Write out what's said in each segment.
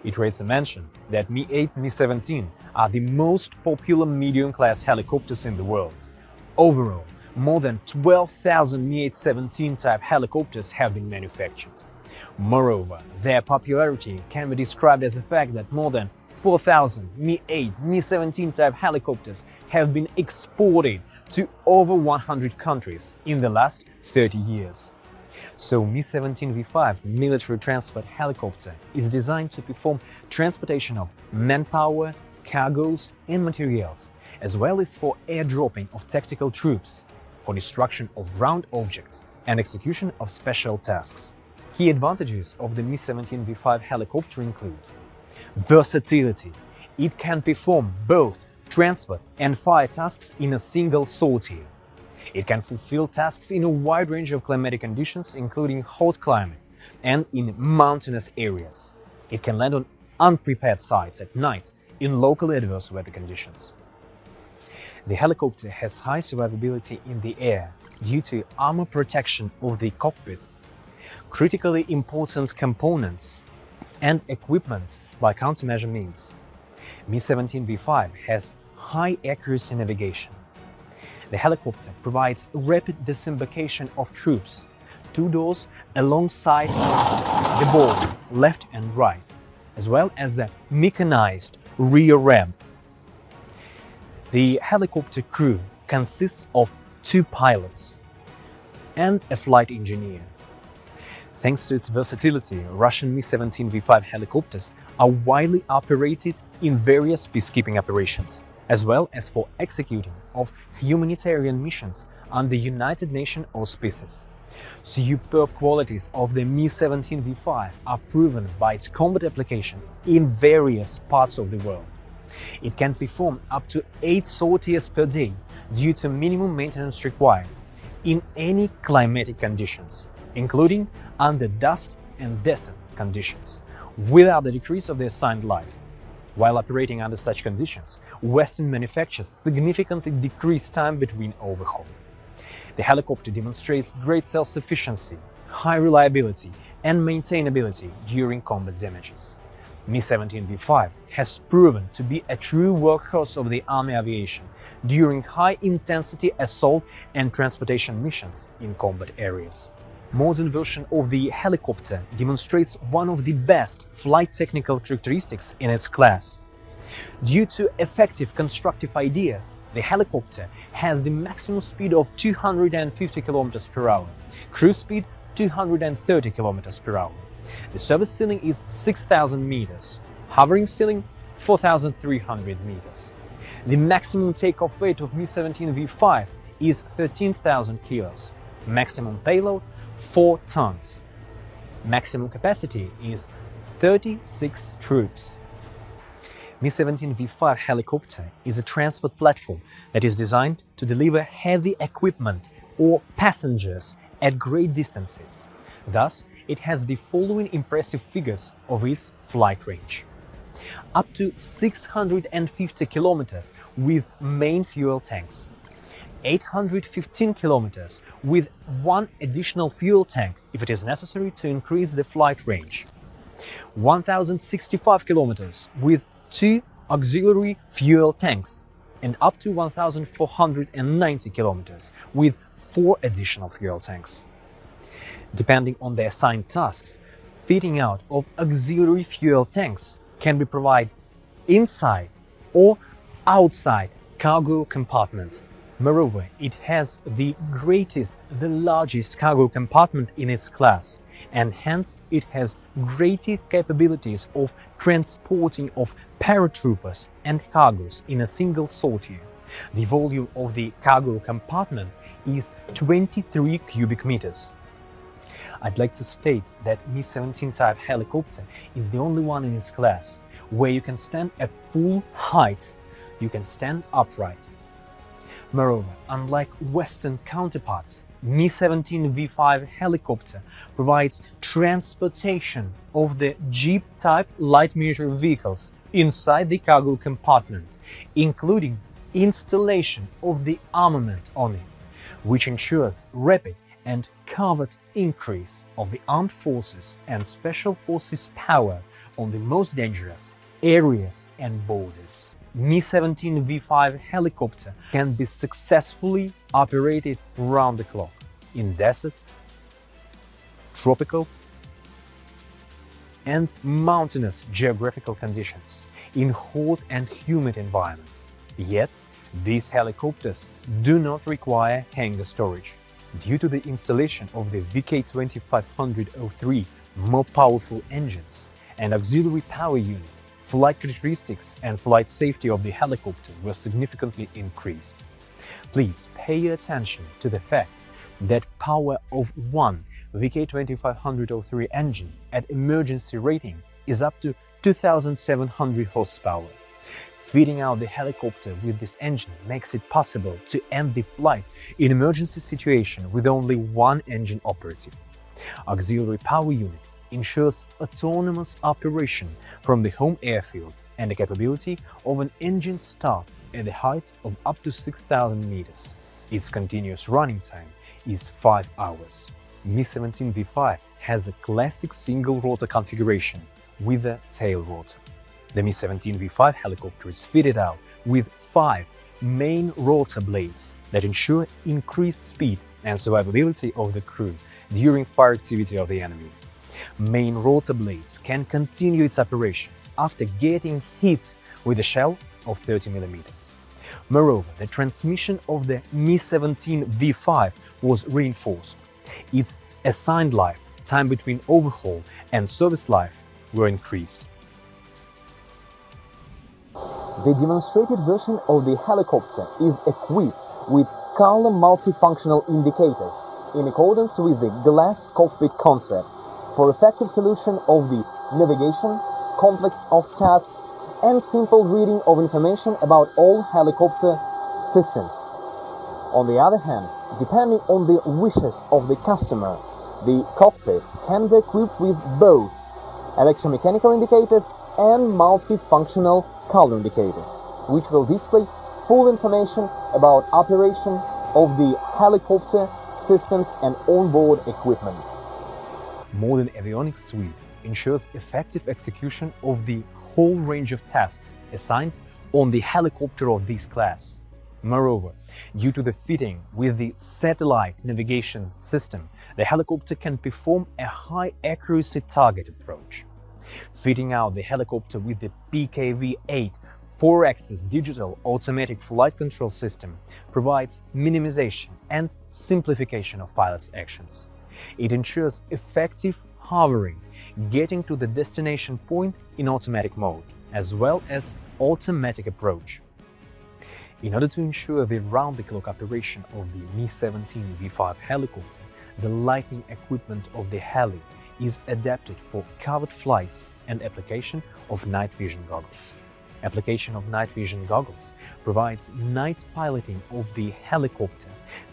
It rates to mention that Mi-8 and Mi-17 are the most popular medium-class helicopters in the world. Overall, more than 12,000 Mi-17 type helicopters have been manufactured. Moreover, their popularity can be described as the fact that more than 4,000 Mi-8, Mi-17 type helicopters have been exported to over 100 countries in the last 30 years. So Mi-17V-5 military transport helicopter is designed to perform transportation of manpower, cargoes and materials, as well as for airdropping of tactical troops, for destruction of ground objects and execution of special tasks. Key advantages of the Mi-17V-5 helicopter include versatility. It can perform both transport and fire tasks in a single sortie. It can fulfill tasks in a wide range of climatic conditions, including hot climate and in mountainous areas. It can land on unprepared sites at night in locally adverse weather conditions. The helicopter has high survivability in the air due to armor protection of the cockpit, critically important components, and equipment by countermeasure means. Mi-17V-5 has high accuracy navigation. The helicopter provides rapid disembarkation of troops, 2 doors alongside the board, left and right, as well as a mechanized rear ramp. The helicopter crew consists of 2 pilots and a flight engineer. Thanks to its versatility, Russian Mi-17V-5 helicopters are widely operated in various peacekeeping operations, as well as for executing of humanitarian missions under United Nations auspices. Superb qualities of the Mi-17V-5 are proven by its combat application in various parts of the world. It can perform up to 8 sorties per day due to minimum maintenance required in any climatic conditions, including under dust and desert conditions, without the decrease of the assigned life. While operating under such conditions, Western manufacturers significantly decrease time between overhaul. The helicopter demonstrates great self-sufficiency, high reliability and maintainability during combat damages. Mi-17V-5 has proven to be a true workhorse of the Army aviation during high-intensity assault and transportation missions in combat areas. Modern version of the helicopter demonstrates one of the best flight technical characteristics in its class. Due to effective constructive ideas, the helicopter has the maximum speed of 250 km per hour, cruise speed 230 km per hour. The service ceiling is 6,000 meters, hovering ceiling 4,300 meters. The maximum takeoff weight of Mi-17V-5 is 13,000 kilos, maximum payload 4 tons. Maximum capacity is 36 troops. Mi-17V-5 helicopter is a transport platform that is designed to deliver heavy equipment or passengers at great distances. Thus, it has the following impressive figures of its flight range. Up to 650 kilometers with main fuel tanks, 815 kilometers with 1 additional fuel tank if it is necessary to increase the flight range, 1065 kilometers with 2 auxiliary fuel tanks, and up to 1490 kilometers with 4 additional fuel tanks. Depending on the assigned tasks, fitting out of auxiliary fuel tanks can be provided inside or outside cargo compartment. Moreover, it has the largest cargo compartment in its class, and hence it has greater capabilities of transporting of paratroopers and cargoes in a single sortie. The volume of the cargo compartment is 23 cubic meters. I'd like to state that Mi-17 type helicopter is the only one in its class where you can stand at full height, you can stand upright. Moreover, unlike Western counterparts, Mi-17V-5 helicopter provides transportation of the Jeep-type light military vehicles inside the cargo compartment, including installation of the armament on it, which ensures rapid and covert increase of the armed forces and special forces power on the most dangerous areas and borders. Mi-17V-5 helicopter can be successfully operated round the clock in desert, tropical, and mountainous geographical conditions, in hot and humid environment. Yet, these helicopters do not require hangar storage due to the installation of the VK2500-03 more powerful engines and auxiliary power unit. Flight characteristics and flight safety of the helicopter were significantly increased. Please pay attention to the fact that power of one VK2500-03 engine at emergency rating is up to 2,700 horsepower. Fitting out the helicopter with this engine makes it possible to end the flight in emergency situation with only one engine operative. Auxiliary power unit ensures autonomous operation from the home airfield and the capability of an engine start at a height of up to 6,000 meters. Its continuous running time is 5 hours. Mi-17V-5 has a classic single rotor configuration with a tail rotor. The Mi-17V-5 helicopter is fitted out with 5 main rotor blades that ensure increased speed and survivability of the crew during fire activity of the enemy. Main rotor blades can continue its operation after getting hit with a shell of 30 mm. Moreover, the transmission of the Mi-17V-5 was reinforced. Its assigned life, time between overhaul and service life were increased. The demonstrated version of the helicopter is equipped with color multifunctional indicators in accordance with the glass cockpit concept for effective solution of the navigation, complex of tasks, and simple reading of information about all helicopter systems. On the other hand, depending on the wishes of the customer, the cockpit can be equipped with both electromechanical indicators and multifunctional color indicators, which will display full information about operation of the helicopter systems and onboard equipment. Modern avionics suite ensures effective execution of the whole range of tasks assigned on the helicopter of this class. Moreover, due to the fitting with the satellite navigation system, the helicopter can perform a high-accuracy target approach. Fitting out the helicopter with the PKV-8 4-axis digital automatic flight control system provides minimization and simplification of pilot's actions. It ensures effective hovering, getting to the destination point in automatic mode, as well as automatic approach. In order to ensure the round-the-clock operation of the Mi-17V-5 helicopter, the lighting equipment of the heli is adapted for covered flights and application of night vision goggles. Application of night vision goggles provides night piloting of the helicopter,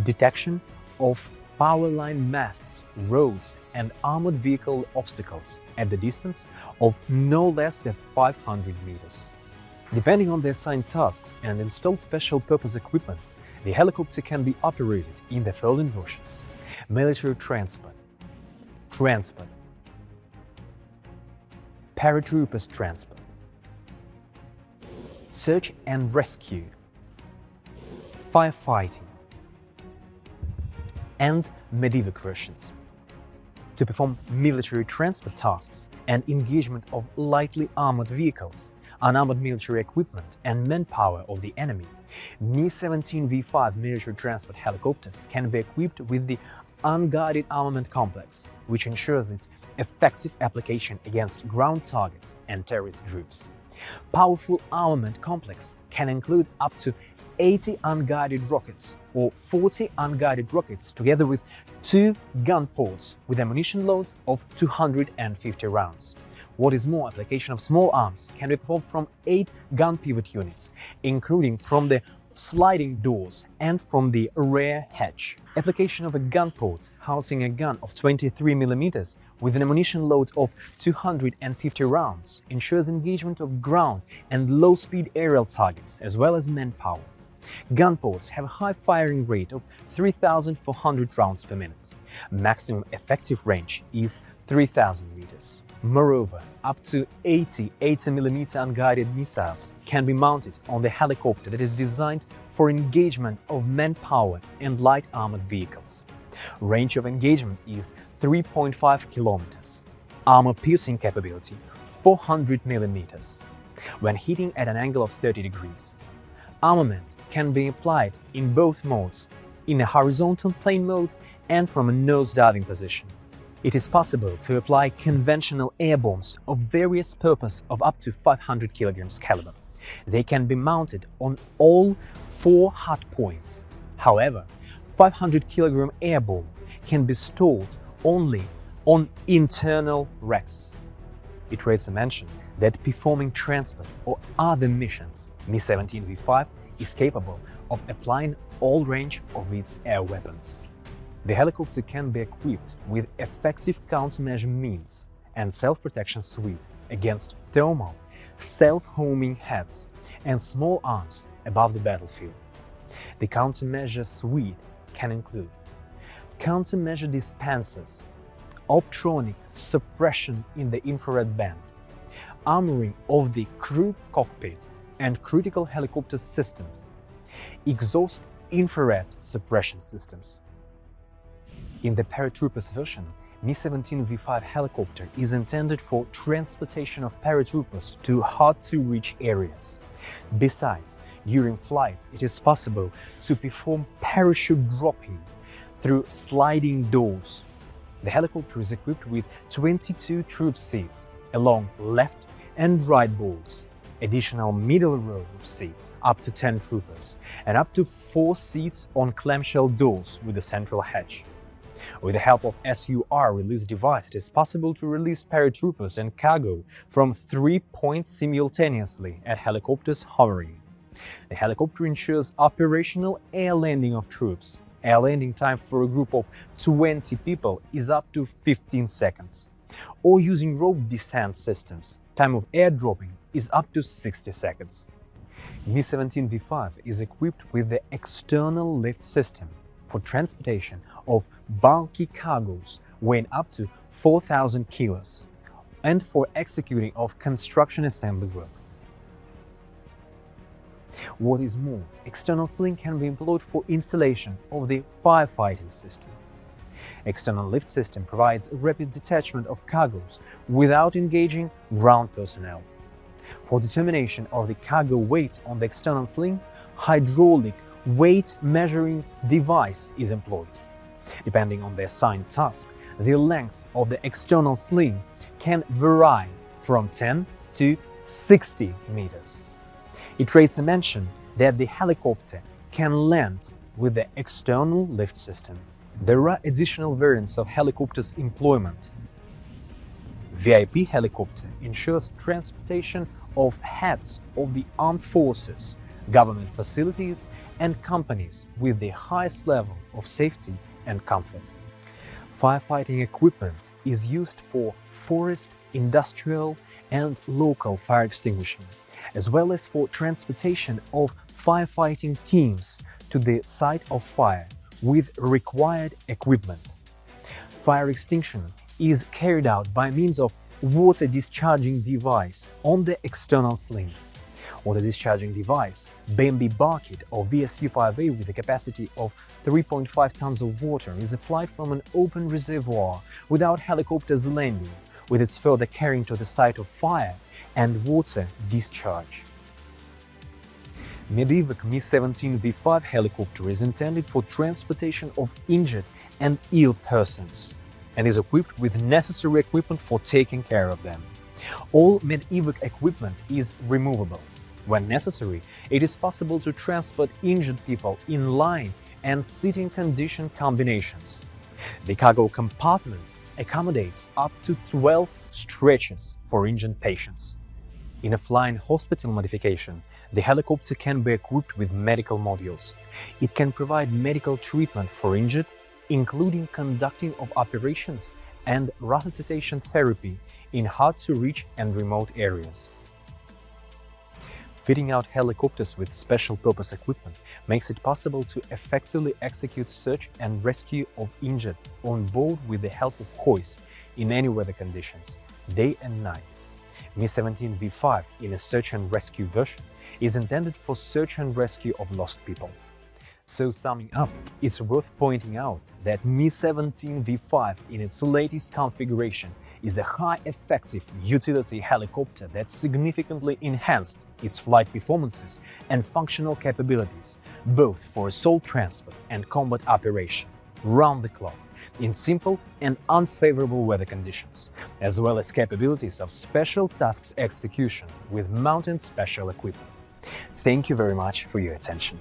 detection of power line masts, roads, and armored vehicle obstacles at the distance of no less than 500 meters. Depending on the assigned tasks and installed special purpose equipment, the helicopter can be operated in the following versions: military transport, paratroopers transport, search and rescue, firefighting, and medevac versions. To perform military transport tasks and engagement of lightly armored vehicles, unarmored military equipment, and manpower of the enemy, Mi-17V-5 military transport helicopters can be equipped with the unguided armament complex, which ensures its effective application against ground targets and terrorist groups. Powerful armament complex can include up to 80 unguided rockets or 40 unguided rockets together with 2 gun ports with ammunition load of 250 rounds. What is more, application of small arms can be performed from 8 gun pivot units, including from the sliding doors and from the rear hatch. Application of a gun port housing a gun of 23 mm with an ammunition load of 250 rounds ensures engagement of ground and low-speed aerial targets as well as manpower. Gun ports have a high firing rate of 3,400 rounds per minute. Maximum effective range is 3,000 meters. Moreover, up to 80 80mm unguided missiles can be mounted on the helicopter that is designed for engagement of manpower and light armored vehicles. Range of engagement is 3.5 kilometers. Armor-piercing capability 400 millimeters. When hitting at an angle of 30 degrees. Armament can be applied in both modes, in a horizontal plane mode and from a nose-diving position. It is possible to apply conventional air bombs of various purpose of up to 500 kilograms caliber. They can be mounted on all 4 hard points. However, 500 kilogram air bomb can be stored only on internal racks. It rates a mention that performing transport or other missions, Mi-17V-5 is capable of applying all range of its air weapons. The helicopter can be equipped with effective countermeasure means and self-protection suite against thermal, self-homing heads and small arms above the battlefield. The countermeasure suite can include countermeasure dispensers, optronic suppression in the infrared band, armoring of the crew cockpit and critical helicopter systems, exhaust infrared suppression systems. In the paratroopers version, Mi-17V-5 helicopter is intended for transportation of paratroopers to hard-to-reach areas. Besides, during flight, it is possible to perform parachute dropping through sliding doors. The helicopter is equipped with 22 troop seats along left and right boards, additional middle row of seats up to 10 troopers, and up to 4 seats on clamshell doors with a central hatch. With the help of SUR release device, it is possible to release paratroopers and cargo from 3 points simultaneously at helicopters hovering. The helicopter ensures operational air landing of troops. Air landing time for a group of 20 people is up to 15 seconds. Or using rope descent systems, time of airdropping is up to 60 seconds. Mi-17V-5 is equipped with the external lift system for transportation of bulky cargoes weighing up to 4,000 kilos and for executing of construction assembly work. What is more, external sling can be employed for installation of the firefighting system. External lift system provides rapid detachment of cargoes without engaging ground personnel. For determination of the cargo weight on the external sling, hydraulic weight measuring device is employed. Depending on the assigned task, the length of the external sling can vary from 10 to 60 meters. It rates a mention that the helicopter can land with the external lift system. There are additional variants of helicopters' employment. VIP helicopter ensures transportation of heads of the armed forces, government facilities and companies with the highest level of safety and comfort. Firefighting equipment is used for forest, industrial and local fire extinguishing, as well as for transportation of firefighting teams to the site of fire with required equipment. Fire extinction is carried out by means of water discharging device on the external sling. Water discharging device, Bambi bucket or VSU-5A with a capacity of 3.5 tons of water is applied from an open reservoir without helicopters landing, with its further carrying to the site of fire and water discharge. Medevac Mi-17V-5 helicopter is intended for transportation of injured and ill persons and is equipped with necessary equipment for taking care of them. All Medevac equipment is removable. When necessary, it is possible to transport injured people in lying and sitting condition combinations. The cargo compartment accommodates up to 12 stretchers for injured patients. In a flying hospital modification, the helicopter can be equipped with medical modules. It can provide medical treatment for injured, including conducting of operations and resuscitation therapy in hard-to-reach and remote areas. Fitting out helicopters with special purpose equipment makes it possible to effectively execute search and rescue of injured on board with the help of hoist in any weather conditions, day and night. Mi-17V-5 in a search and rescue version is intended for search and rescue of lost people. So summing up, it's worth pointing out that Mi-17V-5 in its latest configuration is a high-effective utility helicopter that significantly enhanced its flight performances and functional capabilities, both for assault transport and combat operation, round the clock, in simple and unfavorable weather conditions, as well as capabilities of special tasks execution with mounted special equipment. Thank you very much for your attention.